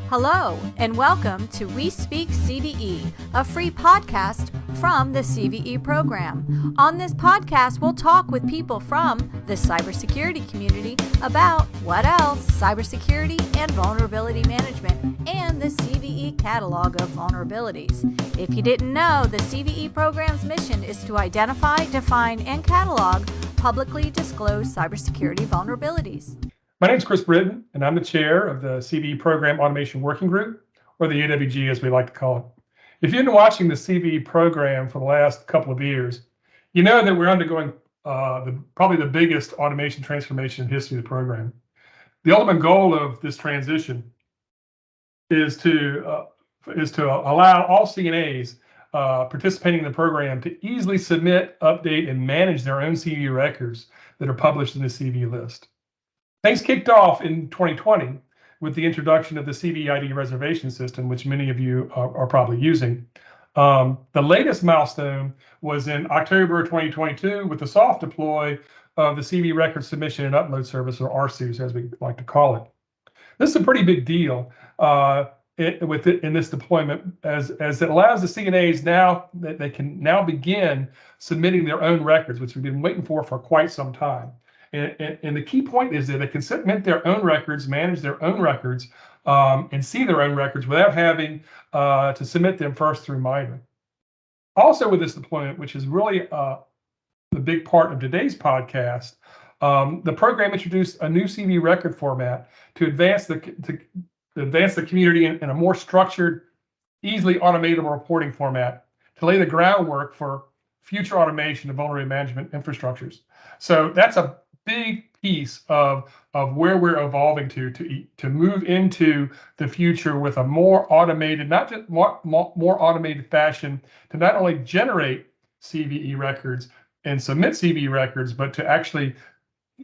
Hello, and welcome to We Speak CVE, a free podcast from the CVE program. On this podcast, we'll talk with people from the cybersecurity community about what else, cybersecurity and vulnerability management, and the CVE catalog of vulnerabilities. If you didn't know, the CVE program's mission is to identify, define, and catalog publicly disclosed cybersecurity vulnerabilities. My name is Kris Britton, and I'm the chair of the CVE Program Automation Working Group, or the AWG as we like to call it. If you've been watching the CVE program for the last couple of years, you know that we're undergoing probably the biggest automation transformation in the history of the program. The ultimate goal of this transition is to allow all CNAs participating in the program to easily submit, update, and manage their own CVE records that are published in the CVE list. Things kicked off in 2020 with the introduction of the CVE ID reservation system, which many of you are probably using. The latest milestone was in October 2022 with the soft deploy of the CVE record submission and upload service, or RSUS, as we like to call it. This is a pretty big deal in this deployment, as it allows the CNAs now that they can now begin submitting their own records, which we've been waiting for quite some time. And the key point is that they can submit their own records, manage their own records, and see their own records without having to submit them first through MITRE. Also with this deployment, which is really the big part of today's podcast, the program introduced a new CVE record format to advance the community in a more structured, easily automatable reporting format to lay the groundwork for future automation of vulnerability management infrastructures. So that's a big piece of where we're evolving to move into the future with a more automated, not just more automated fashion to not only generate CVE records and submit CVE records, but to actually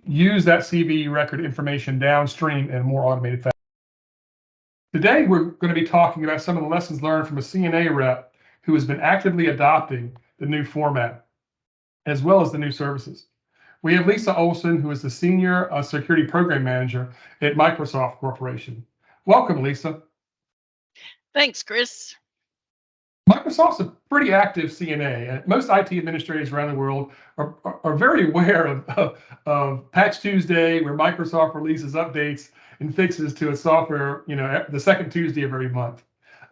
use that CVE record information downstream in a more automated fashion. Today, we're going to be talking about some of the lessons learned from a CNA rep who has been actively adopting the new format, as well as the new services. We have Lisa Olson, who is the Senior Security Program Manager at Microsoft Corporation. Welcome, Lisa. Thanks, Kris. Microsoft's a pretty active CNA. Most IT administrators around the world are very aware of Patch Tuesday, where Microsoft releases updates and fixes to its software, the second Tuesday of every month.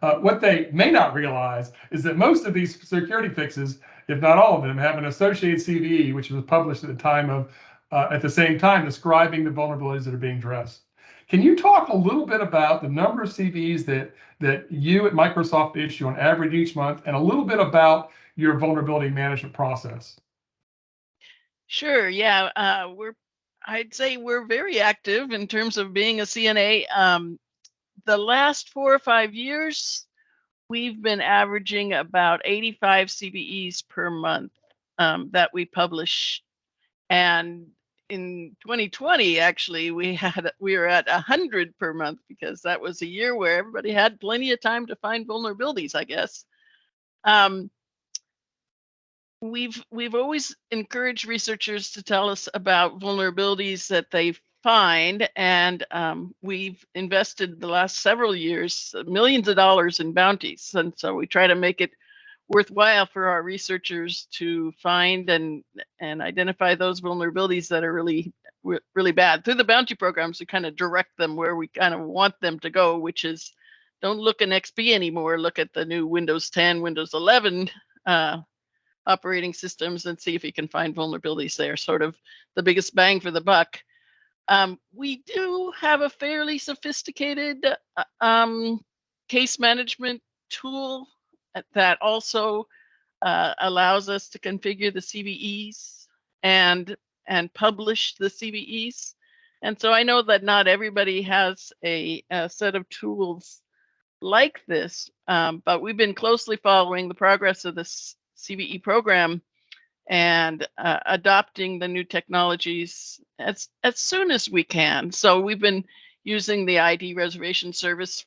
What they may not realize is that most of these security fixes, if not all of them, have an associated CVE, which was published at the same time, describing the vulnerabilities that are being addressed. Can you talk a little bit about the number of CVEs that you at Microsoft issue on average each month, and a little bit about your vulnerability management process? Sure. Yeah. I'd say we're very active in terms of being a CNA. The last 4 or 5 years, we've been averaging about 85 CVEs per month that we publish. And in 2020, actually, we were at 100 per month, because that was a year where everybody had plenty of time to find vulnerabilities, I guess. We've always encouraged researchers to tell us about vulnerabilities that they find, and we've invested the last several years millions of dollars in bounties, and so we try to make it worthwhile for our researchers to find and identify those vulnerabilities that are really bad. Through the bounty programs, we kind of direct them where we kind of want them to go, which is, don't look in XP anymore, look at the new Windows 10, Windows 11 operating systems and see if you can find vulnerabilities there. Sort of the biggest bang for the buck. We do have a fairly sophisticated case management tool that also allows us to configure the CVEs and publish the CVEs. And so I know that not everybody has a set of tools like this, but we've been closely following the progress of this CVE program and adopting the new technologies as soon as we can. So we've been using the ID reservation service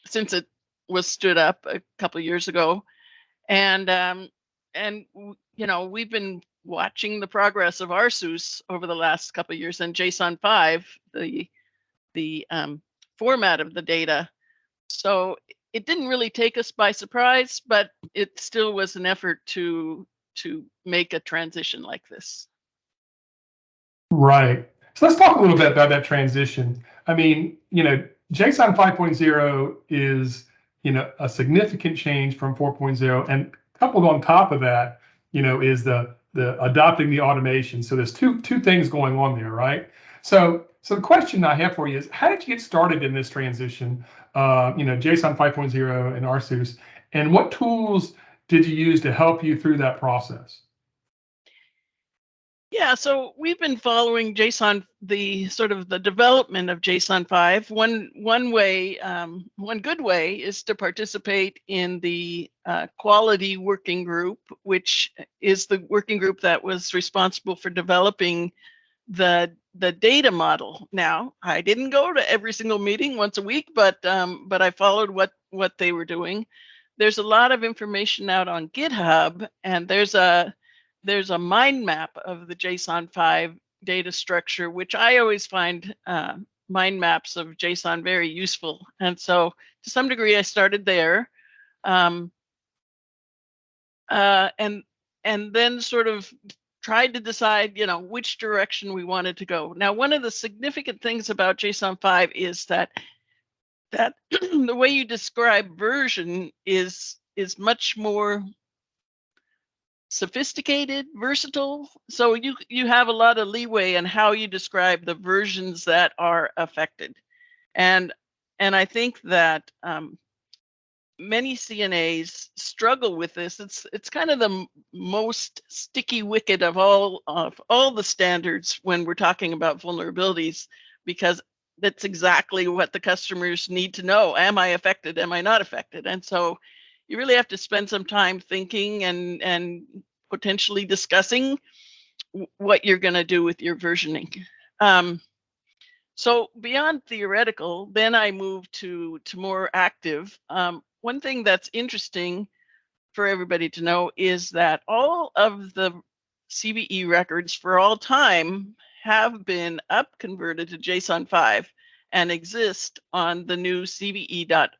since it was stood up a couple of years ago, and we've been watching the progress of RSUS over the last couple of years, and JSON 5, the format of the data. So it didn't really take us by surprise, but it still was an effort to make a transition like this. Right. So let's talk a little bit about that transition. I mean, JSON 5.0 is, a significant change from 4.0, and coupled on top of that, is the adopting the automation. So there's two things going on there, right? So the question I have for you is, how did you get started in this transition? JSON 5.0 and RSUS, and what tools did you use to help you through that process? Yeah, so we've been following JSON, the sort of the development of JSON 5. One way, one good way is to participate in the quality working group, which is the working group that was responsible for developing the data model. Now, I didn't go to every single meeting once a week, but I followed what they were doing. There's a lot of information out on GitHub, and there's a mind map of the JSON 5 data structure, which I always find mind maps of JSON very useful. And so to some degree, I started there. Um, and then sort of tried to decide, which direction we wanted to go. Now, one of the significant things about JSON 5 is that the way you describe version is much more sophisticated, versatile. So you have a lot of leeway in how you describe the versions that are affected, and I think that many CNAs struggle with this. It's kind of the most sticky wicket of all the standards when we're talking about vulnerabilities, because that's exactly what the customers need to know. Am I affected? Am I not affected? And so you really have to spend some time thinking and potentially discussing what you're going to do with your versioning. So beyond theoretical, then I moved to more active. One thing that's interesting for everybody to know is that all of the CVE records for all time have been up converted to JSON 5 and exist on the new CVE.org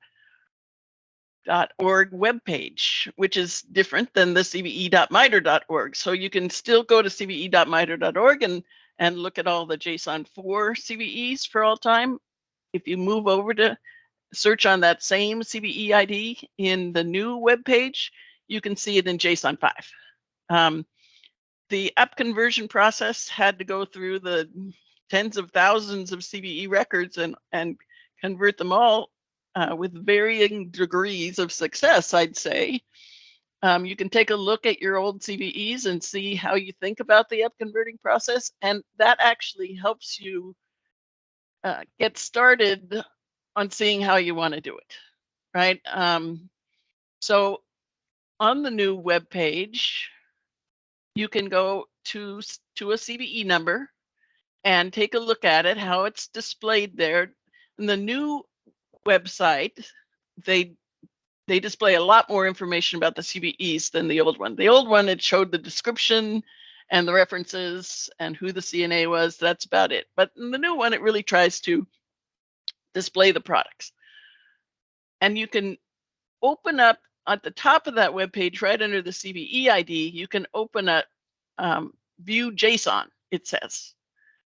webpage, which is different than the CVE.MITRE.org. So you can still go to CVE.MITRE.org and look at all the JSON 4 CVEs for all time. If you move over to search on that same CVE ID in the new web page, you can see it in JSON 5. The up conversion process had to go through the tens of thousands of CVE records and convert them all with varying degrees of success, I'd say. You can take a look at your old CVEs and see how you think about the up converting process, and that actually helps you get started on seeing how you want to do it, right? So on the new web page, you can go to a CVE number and take a look at it, how it's displayed there. In the new website, they display a lot more information about the CVEs than the old one. The old one, it showed the description and the references and who the CNA was. That's about it. But in the new one, it really tries to display the products. And you can open up at the top of that web page, right under the CVE ID, you can open a view JSON, it says.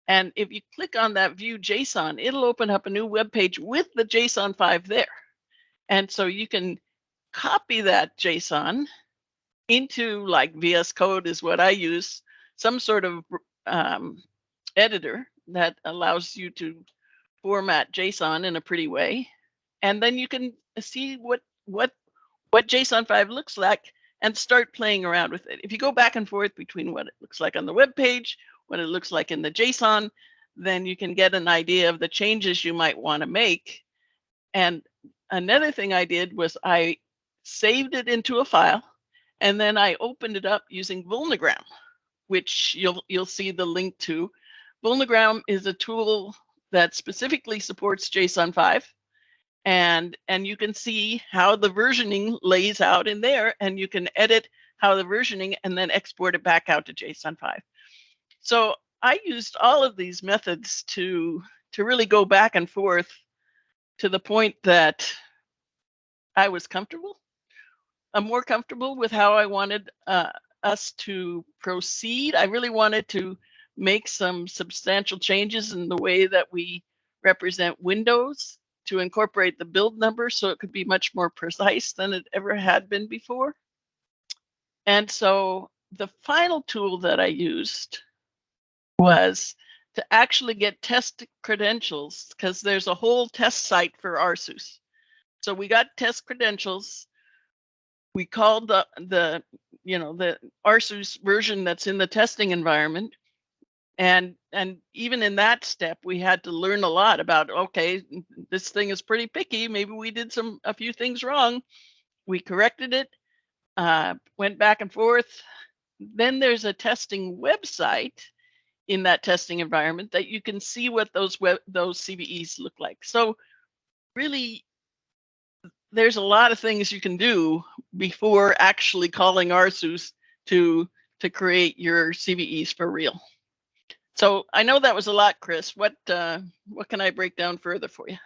And if you click on that view JSON, it'll open up a new web page with the JSON 5 there. And so you can copy that JSON into, like, VS Code is what I use, some sort of editor that allows you to format JSON in a pretty way. And then you can see what JSON 5 looks like and start playing around with it. If you go back and forth between what it looks like on the web page, what it looks like in the JSON, then you can get an idea of the changes you might want to make. And another thing I did was I saved it into a file, and then I opened it up using Vulnergram, which you'll see the link to. Vulnergram is a tool that specifically supports JSON 5. And you can see how the versioning lays out in there, and you can edit how the versioning and then export it back out to JSON 5. So I used all of these methods to really go back and forth to the point that I was comfortable. I'm more comfortable with how I wanted us to proceed. I really wanted to make some substantial changes in the way that we represent windows to incorporate the build number so it could be much more precise than it ever had been before. And so the final tool that I used was to actually get test credentials, because there's a whole test site for RSUS. So we got test credentials. We called the RSUS version that's in the testing environment. And even in that step, we had to learn a lot about, okay, this thing is pretty picky. Maybe we did a few things wrong. We corrected it, went back and forth. Then there's a testing website in that testing environment that you can see what those CVEs look like. So really, there's a lot of things you can do before actually calling RSUS to create your CVEs for real. So I know that was a lot, Kris. What can I break down further for you?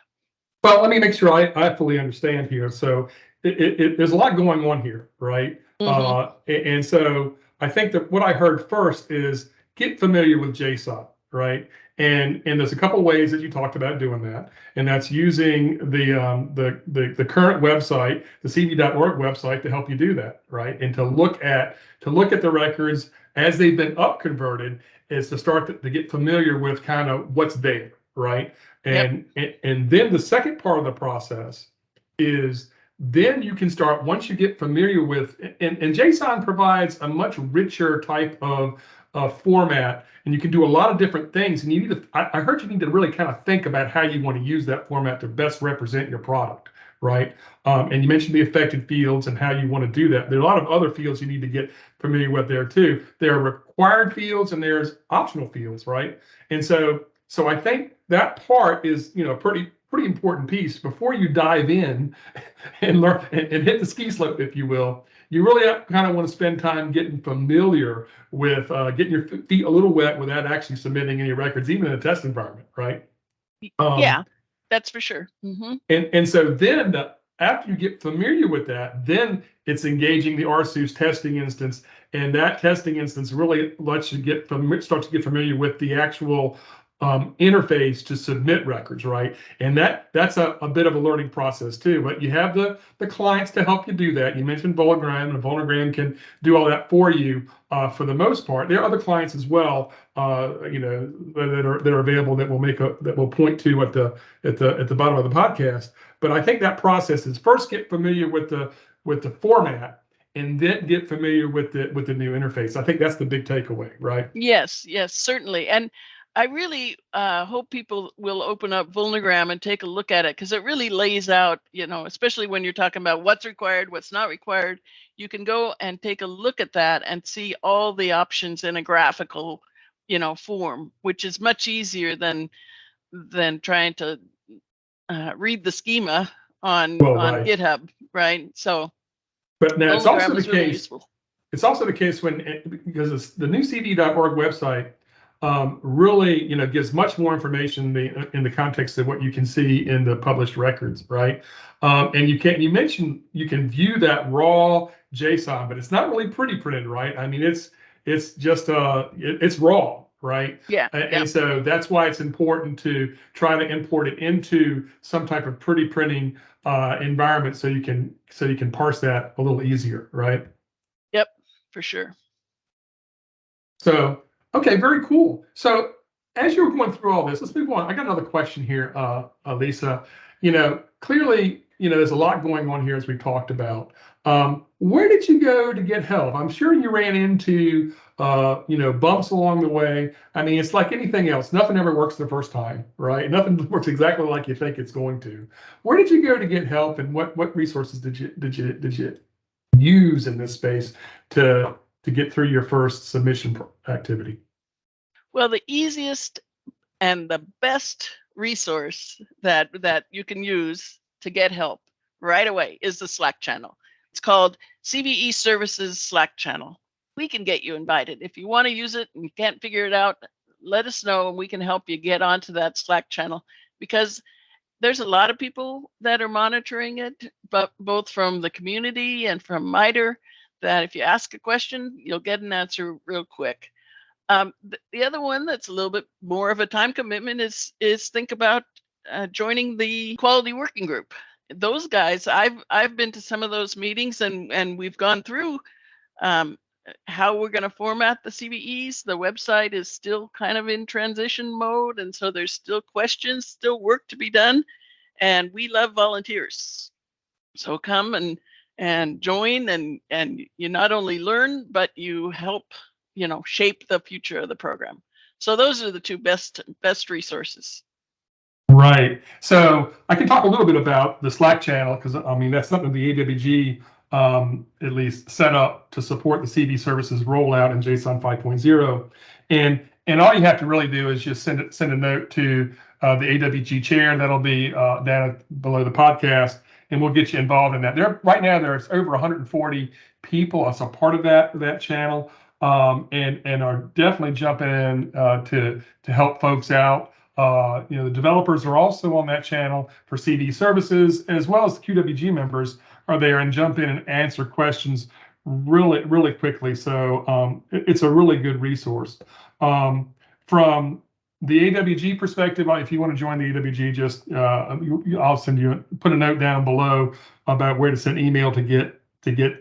Well, let me make sure I fully understand here. So there's a lot going on here, right? And so I think that what I heard first is get familiar with JSON, right? And there's a couple ways that you talked about doing that, and that's using the current website, the CVE.org website, to help you do that, right? And to look at the records as they've been up converted, is to start to get familiar with kind of what's there, right? And then the second part of the process is then you can start, once you get familiar with, and JSON provides a much richer type of format, and you can do a lot of different things. And you need to, I heard you need to really kind of think about how you want to use that format to best represent your product, right? And you mentioned the affected fields and how you want to do that. There are a lot of other fields you need to get familiar with there too. There are required fields and there's optional fields, right? And so I think that part is, pretty important piece before you dive in and learn and hit the ski slope, if you will. You really kind of want to spend time getting familiar with getting your feet a little wet without actually submitting any records, even in a test environment, right? Yeah, that's for sure. And so then after you get familiar with that, then it's engaging the RSUS testing instance, and that testing instance really lets you start to get familiar with the actual interface to submit records, right? And that's a bit of a learning process too. But you have the clients to help you do that. You mentioned Vulnergram, and Vulnergram can do all that for you for the most part. There are other clients as well, that are available that will point to at the bottom of the podcast. But I think that process is first get familiar with the format, and then get familiar with the new interface. I think that's the big takeaway, right? Yes, certainly. And I really hope people will open up Vulnergram and take a look at it, because it really lays out, especially when you're talking about what's required, what's not required. You can go and take a look at that and see all the options in a graphical, form, which is much easier than trying to read the schema on Right. GitHub, right? So, but now it's also the really case. Useful. It's also the case because the new CVE.org website really, gives much more information in the context of what you can see in the published records, right? And you mentioned you can view that raw JSON, but it's not really pretty printed, right? I mean, it's just it's raw, right? And so that's why it's important to try to import it into some type of pretty printing environment, so you can parse that a little easier, right? Yep, for sure. So, okay, very cool. So as you're going through all this, let's move on. I got another question here, Lisa. Clearly, there's a lot going on here, as we've talked about. Where did you go to get help? I'm sure you ran into, bumps along the way. I mean, it's like anything else. Nothing ever works the first time, right? Nothing works exactly like you think it's going to. Where did you go to get help, and what resources did you use in this space to get through your first submission activity? Well, the easiest and the best resource that you can use to get help right away is the Slack channel. It's called CVE Services Slack channel. We can get you invited. If you want to use it and you can't figure it out, let us know and we can help you get onto that Slack channel, because there's a lot of people that are monitoring it, but both from the community and from MITRE, that if you ask a question, you'll get an answer real quick. The other one that's a little bit more of a time commitment is think about joining the quality working group. Those guys, I've been to some of those meetings, and we've gone through how we're going to format the CVEs. The website is still kind of in transition mode, and so there's still questions, still work to be done, and we love volunteers. So come and join, and you not only learn, but you help, shape the future of the program. So those are the two best resources. Right. So I can talk a little bit about the Slack channel, because I mean that's something the AWG at least set up to support the CV services rollout in JSON 5.0. And all you have to really do is just send a note to the AWG chair. That'll be down below the podcast, and we'll get you involved in that. Right now there's over 140 people as a part of that channel, and are definitely jumping in to help folks out. The developers are also on that channel for CV services, as well as the QWG members are there and jump in and answer questions really, really quickly. So it's a really good resource. From the AWG perspective, if you want to join the AWG, just I'll send you put a note down below about where to send email to get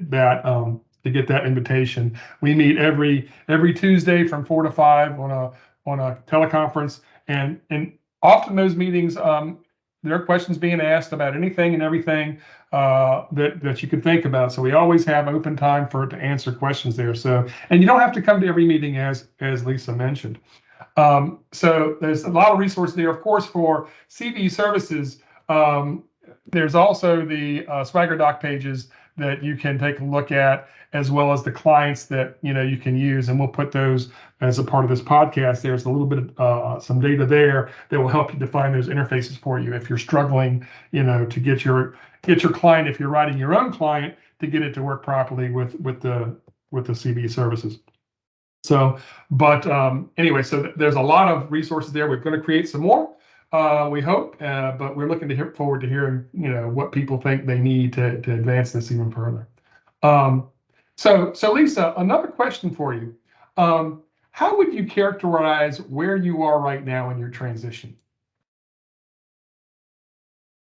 that invitation. We meet every Tuesday from 4 to 5 on a teleconference. And often those meetings, there are questions being asked about anything and everything that you could think about. So we always have open time to answer questions there. So, and you don't have to come to every meeting, as Lisa mentioned. So there's a lot of resources there. Of course, for CVE services, there's also the Swagger doc pages that you can take a look at, as well as the clients that you can use, and we'll put those as a part of this podcast. There's a little bit of some data there that will help you define those interfaces for you if you're struggling, to get your client, if you're writing your own client, to get it to work properly with the CVE services. So, but anyway, so there's a lot of resources there. We're going to create some more. We hope, but we're looking forward to hearing, what people think they need to advance this even further. So Lisa, another question for you. How would you characterize where you are right now in your transition?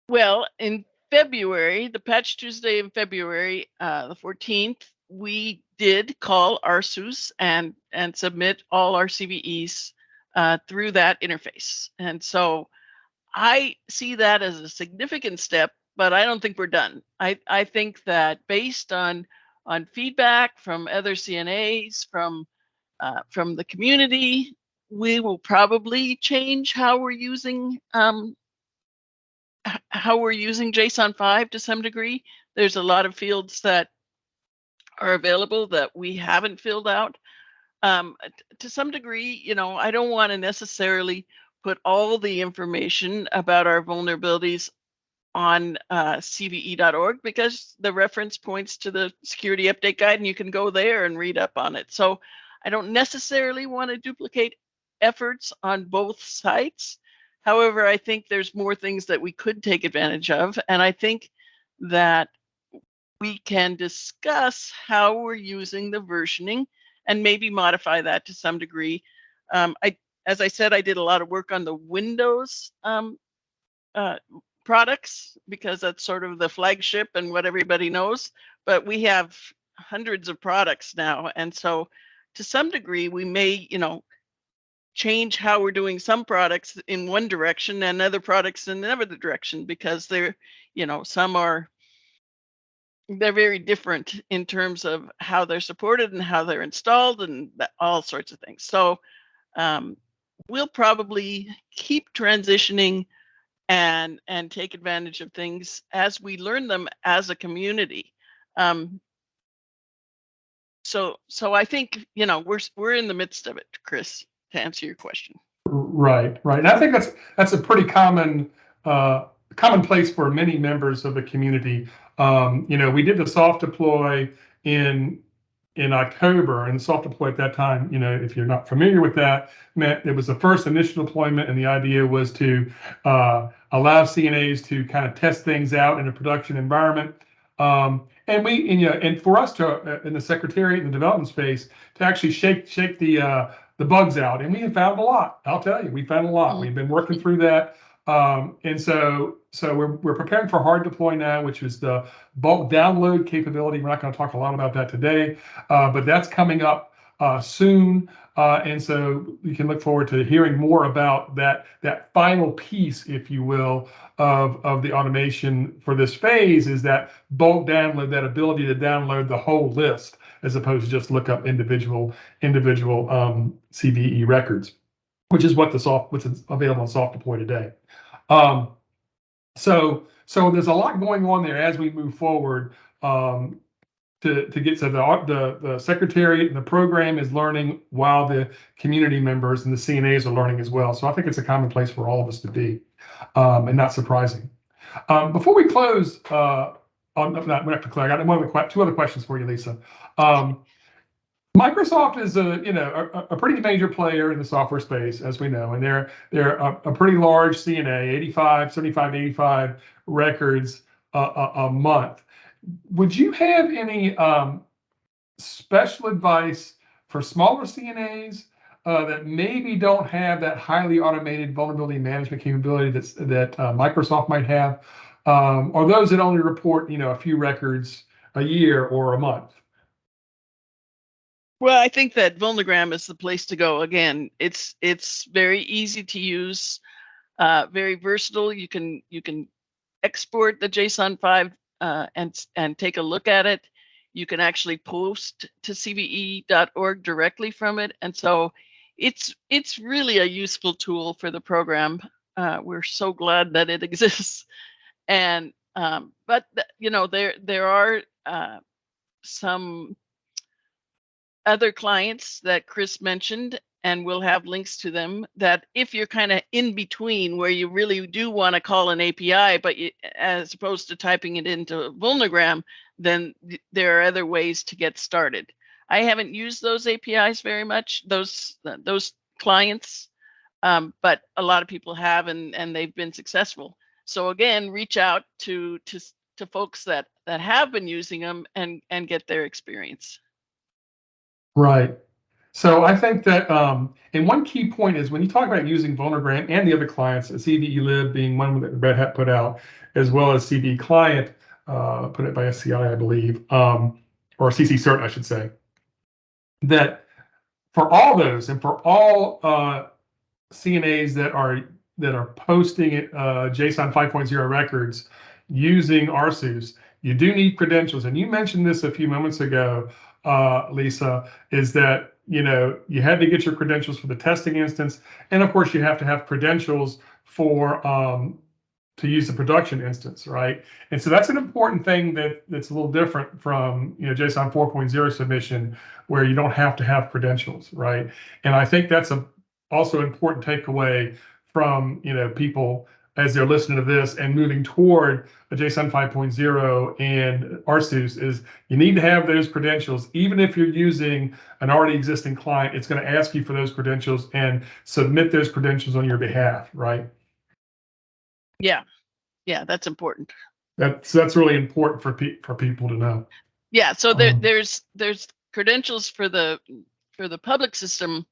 Well, in February, the Patch Tuesday in February, the 14th, we did call RSUs and submit all our CVEs through that interface. And so I see that as a significant step, but I don't think we're done. I think that based on feedback from other CNAs, from the community, we will probably change how we're using JSON 5 to some degree. There's a lot of fields that are available that we haven't filled out. To some degree, I don't want to necessarily put all the information about our vulnerabilities on CVE.org, because the reference points to the security update guide, and you can go there and read up on it. So I don't necessarily want to duplicate efforts on both sites. However, I think there's more things that we could take advantage of, and I think that we can discuss how we're using the versioning and maybe modify that to some degree. As I said, I did a lot of work on the Windows products, because that's sort of the flagship and what everybody knows. But we have hundreds of products now, and so to some degree, we may, change how we're doing some products in one direction and other products in another direction, because they're, they're very different in terms of how they're supported and how they're installed and all sorts of things. So we'll probably keep transitioning and take advantage of things as we learn them as a community. So I think, we're in the midst of it, Kris, to answer your question. Right. And I think that's a pretty commonplace for many members of the community. We did the soft deploy in October, and soft deploy at that time, if you're not familiar with that, meant it was the first initial deployment, and the idea was to allows CNAs to kind of test things out in a production environment. And for us to in the secretariat and the development space to actually shake the bugs out, and we have found a lot. I'll tell you, we found a lot. We've been working through that, and so we're preparing for hard deploy now, which is the bulk download capability. We're not going to talk a lot about that today, but that's coming up soon, and so you can look forward to hearing more about that final piece, if you will, of the automation for this phase, is that bulk download, that ability to download the whole list as opposed to just look up individual CVE records, which is what's available in soft deploy today. So there's a lot going on there as we move forward. To get to the secretariat and the program is learning while the community members and the CNAs are learning as well. So I think it's a common place for all of us to be, and not surprising. Before we close, we're not to clear. I got two other questions for you, Lisa. Microsoft is a pretty major player in the software space, as we know, and they're a pretty large CNA, 75, 85 records a month. Would you have any special advice for smaller CNAs that maybe don't have that highly automated vulnerability management capability that Microsoft might have, or those that only report a few records a year or a month? Well, I think that Vulnergram is the place to go. Again, it's very easy to use, very versatile. You can export the JSON 5 and take a look at it. You can actually post to CVE.org directly from it, and so it's really a useful tool for the program. We're so glad that it exists, and but there are some other clients that Kris mentioned, and we'll have links to them, that if you're kind of in between where you really do want to call an API, but as opposed to typing it into Vulnergram, then there are other ways to get started. I haven't used those APIs very much, those clients, but a lot of people have, and they've been successful. So again, reach out to folks that have been using them and get their experience. Right. So I think that, and one key point is when you talk about using Vulnergram and the other clients, CVE Lib being one that Red Hat put out, as well as CVE Client, put it by SCI, I believe, or CC Cert, I should say, that for all those and for all CNAs that are posting JSON 5.0 records using RSUS, you do need credentials. And you mentioned this a few moments ago, Lisa, is that you had to get your credentials for the testing instance, and of course you have to have credentials for to use the production instance, right? And so that's an important thing that's a little different from JSON 4.0 submission, where you don't have to have credentials, right? And I think that's also an important takeaway from people as they're listening to this and moving toward a JSON 5.0 and RSUS, is you need to have those credentials. Even if you're using an already existing client, it's going to ask you for those credentials and submit those credentials on your behalf, right? Yeah, that's important. That's really important for people to know. Yeah, so there's credentials for the public system,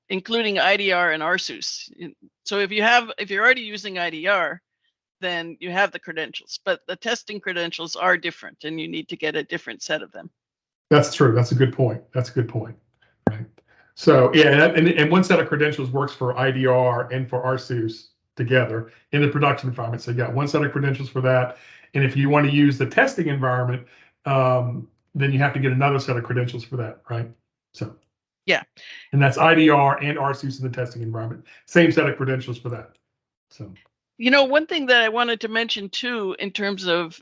including IDR and RSUS. So if you're already using IDR, then you have the credentials, but the testing credentials are different, and you need to get a different set of them. That's true. That's a good point. Right. So yeah, and one set of credentials works for IDR and for RSUS together in the production environment. So you got one set of credentials for that, and if you want to use the testing environment, then you have to get another set of credentials for that, right? So yeah, and that's IDR and RSUS in the testing environment. Same set of credentials for that. So one thing that I wanted to mention too, in terms of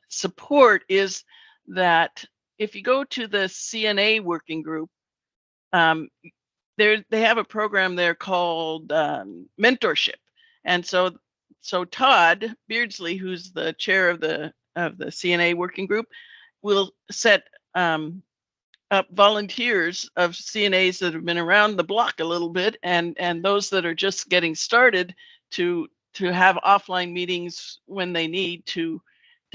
support, is that if you go to the CNA working group, they have a program there called mentorship, and so Todd Beardsley, who's the chair of the CNA working group, will set up up volunteers of CNAs that have been around the block a little bit, and those that are just getting started to have offline meetings when they need to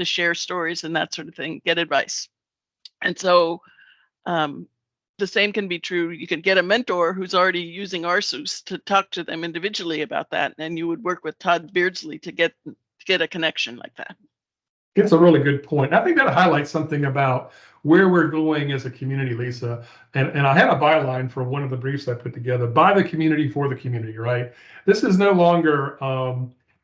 share stories and that sort of thing, get advice. And so the same can be true. You could get a mentor who's already using RSUS to talk to them individually about that, and you would work with Todd Beardsley to get a connection like that. It's a really good point. I think that highlights something about where we're going as a community, Lisa. And I had a byline for one of the briefs I put together: by the community, for the community, right? This is no longer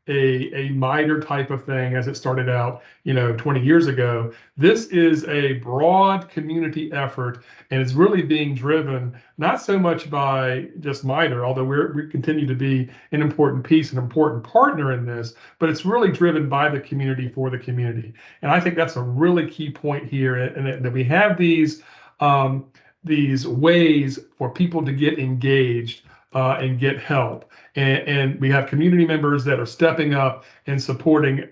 a MITRE type of thing as it started out, 20 years ago. This is a broad community effort, and it's really being driven not so much by just MITRE, although we continue to be an important piece, an important partner in this, but it's really driven by the community, for the community. And I think that's a really key point here, and that we have these ways for people to get engaged and get help. And we have community members that are stepping up and supporting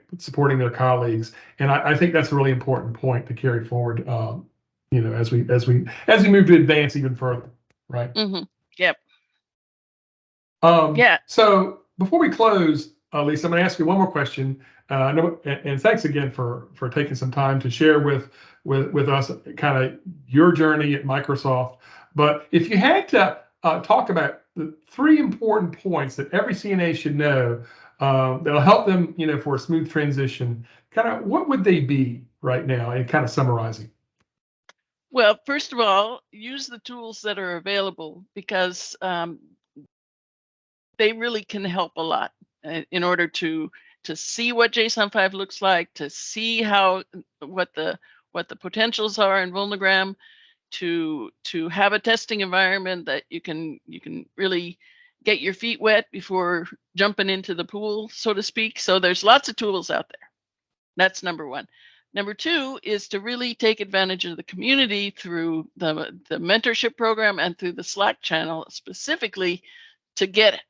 their colleagues. And I think that's a really important point to carry forward, as we move to advance even further, right? Mm-hmm. Yep. Yeah. So before we close, Lisa, I'm going to ask you one more question. And thanks again for taking some time to share with us kind of your journey at Microsoft. But if you had to talk about the 3 important points that every CNA should know that'll help them, for a smooth transition, kind of what would they be right now, and kind of summarizing? Well, first of all, use the tools that are available, because they really can help a lot in order to see what JSON 5 looks like, to see what the potentials are in Vulnergram, to have a testing environment that you can really get your feet wet before jumping into the pool, so to speak. So there's lots of tools out there. That's number 1. Number 2 is to really take advantage of the community through the mentorship program and through the Slack channel, specifically to get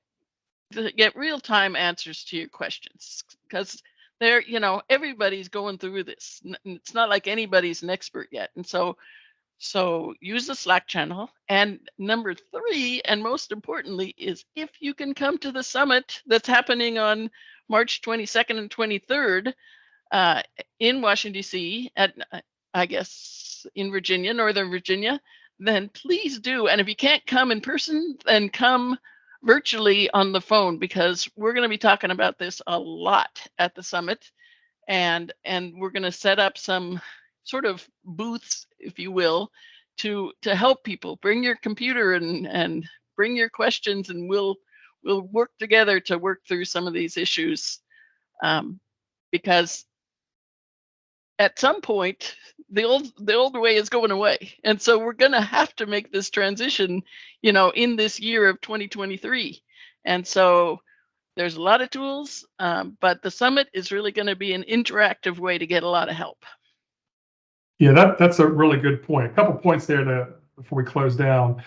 real-time answers to your questions, because everybody's going through this. It's not like anybody's an expert yet. And so use the Slack channel. And number 3, and most importantly, is if you can come to the summit that's happening on March 22nd and 23rd in Washington, D.C., at, I guess, in Virginia, Northern Virginia, then please do. And if you can't come in person, then come virtually on the phone, because we're going to be talking about this a lot at the summit. And we're going to set up some sort of booths, if you will, to help people. Bring your computer and bring your questions, and we'll work together to work through some of these issues, because at some point the old way is going away, and so we're going to have to make this transition, in this year of 2023. And so there's a lot of tools, but the summit is really going to be an interactive way to get a lot of help. Yeah, that's a really good point. A couple points there before we close down.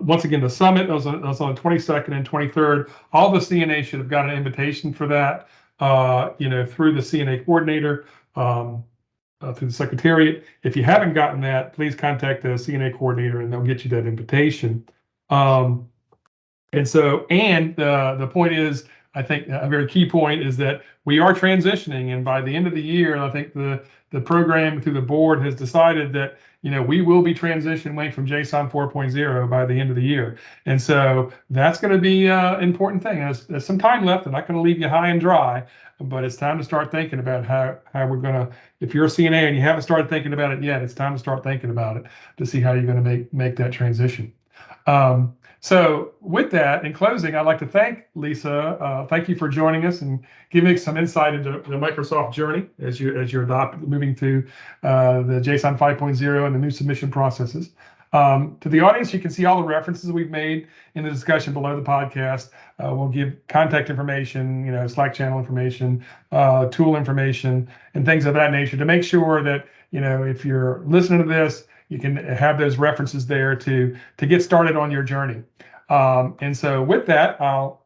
Once again, the summit was on the 22nd and 23rd. All the CNA should have got an invitation for that, through the CNA coordinator, through the secretariat. If you haven't gotten that, please contact the CNA coordinator and they'll get you that invitation. And the point is, I think a very key point is that we are transitioning, and by the end of the year, I think the program through the board has decided that we will be transitioning from JSON 4.0 by the end of the year. And so that's going to be an important thing. There's some time left. I'm not going to leave you high and dry, but it's time to start thinking about how we're going to, if you're a CNA and you haven't started thinking about it yet, it's time to start thinking about it to see how you're going to make that transition. So with that, in closing, I'd like to thank Lisa. Thank you for joining us and giving some insight into the Microsoft journey as you're moving to the JSON 5.0 and the new submission processes. To the audience, you can see all the references we've made in the discussion below the podcast. We'll give contact information, Slack channel information, tool information, and things of that nature to make sure that, if you're listening to this, you can have those references there to get started on your journey. And so with that, I'll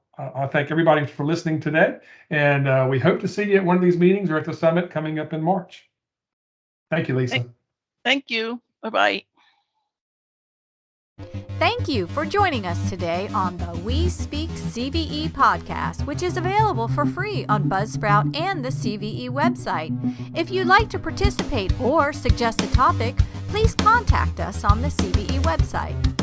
thank everybody for listening today. And we hope to see you at one of these meetings or at the summit coming up in March. Thank you, Lisa. Thank you. Bye-bye. Thank you for joining us today on the We Speak CVE podcast, which is available for free on Buzzsprout and the CVE website. If you'd like to participate or suggest a topic, please contact us on the CVE website.